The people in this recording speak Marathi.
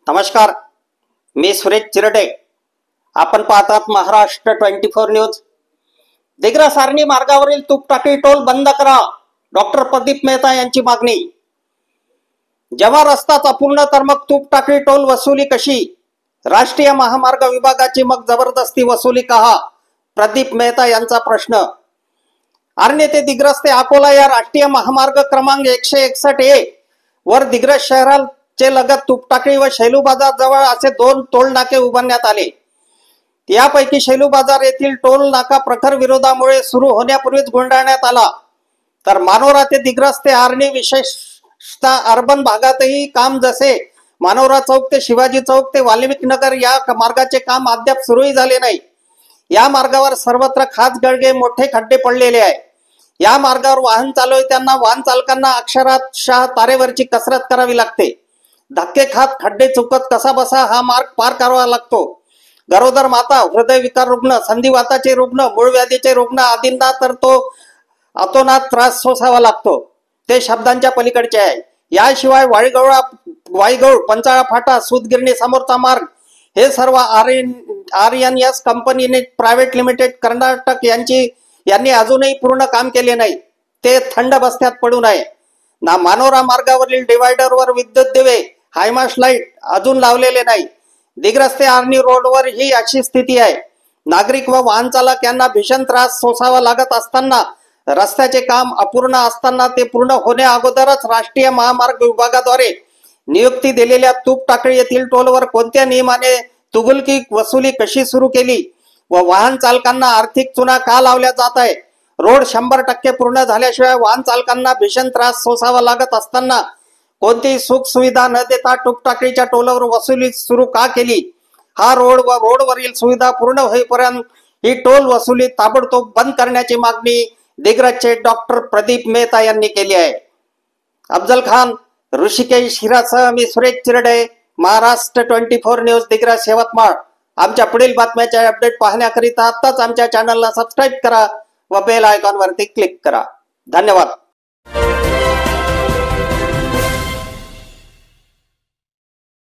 नमस्कार, मी सुरेश चिरडे. आपण पाहतात महाराष्ट्र 24 न्यूज. दिग्रस आर्णी मार्गावरील तुपटाकळी टोल बंद करा, डॉक्टर प्रदीप मेहता यांची मागणी. जेव्हा रस्ताच अपूर्ण तर मग तुपटाकळी टोल वसुली कशी? राष्ट्रीय महामार्ग विभागाची मग जबरदस्ती वसुली का? प्रदीप मेहता यांचा प्रश्न. आर्णी ते दिग्रस ते अकोला या राष्ट्रीय महामार्ग क्रमांक 161A वर दिग्रस शहराचे लगत तुपटाकळी व शैलू बाजार जवळ असे 2 टोल नाके उभारण्यात आले. यापैकी शैलू बाजार येथील टोल नाका प्रखर विरोधामुळे सुरू होण्यापूर्वीच गुंडाळण्यात आला, तर मानोरा ते दिग्रस ते आर्णी विशेषतः अर्बन भागातही काम, जसे मानोरा चौक ते शिवाजी चौक ते वाल्मिकी नगर या मार्गाचे काम अद्याप सुरूही झाले नाही. या मार्गावर सर्वत्र खाच गळगे, मोठे खड्डे पडलेले आहे. या मार्गावर वाहन चालवताना वाहन चालकांना अक्षरशः तारेवरची कसरत करावी लागते. धक्के खात खड्डे चुकत कसा बसा हा मार्ग पार करावा लागतो. गरोदर माता, हृदयविकार रुग्ण, संधिवाताचे रुग्ण, मूळव्याधीचे रुग्ण आदींना तर तो अतोनात त्रास सोसावा लागतो. ते शब्दांच्या पलीकडचे आहे. याशिवाय वाईगौळ, पंचाळा फाटा, सूतगिरणी समोरचा मार्ग हे सर्व RNS कंपनीने प्रायव्हेट लिमिटेड कर्नाटक यांनी अजूनही पूर्ण काम केले नाही. ते थंड बस्त्यात पडून आहे. ना मानोरा मार्गावरील डिवायडरवर विद्युत दिवे, हायमास्ट लाईट अजून लावलेले नाही. दिग्रस ते आर्णी रोडवर ही अशी स्थिती आहे. नागरिक व वाहन चालक यांना भीषण त्रास सोसावा लागत असताना, रस्त्याचे काम अपूर्ण असताना ते पूर्ण होण्या अगोदरच राष्ट्रीय महामार्ग विभागाद्वारे नियुक्ती दिलेल्या तुपटाकळी येथील टोलवर कोणत्या नियमाने तुघलकी वसुली कशी सुरू केली व वाहन चालकांना आर्थिक चुना का लावल्या जात आहे? रोड 100% पूर्ण झाल्याशिवाय वाहन चालकांना भीषण त्रास सोसावा लागत असताना कोणतीही सुख सुविधा न देता तुपटाकळीच्या टोलवर वसुली सुरू का केली? हा रोड व रोडवरील सुविधा पूर्ण होईपर्यंत ही टोल वसुली ताबडतोब बंद करण्याची मागणी दिग्रसचे डॉक्टर प्रदीप मेहता यांनी केली आहे. अफजल खान, ऋषिकेश हिरासह मी सुरेश चिरडे, महाराष्ट्र 24 न्यूज, दिग्रस, यवतमाळ. आमच्या पुढील बातम्याचे अपडेट पाहण्याकरिता आताच आमच्या चॅनलला सबस्क्राईब करा व बेल आयकॉनवरती क्लिक करा. धन्यवाद.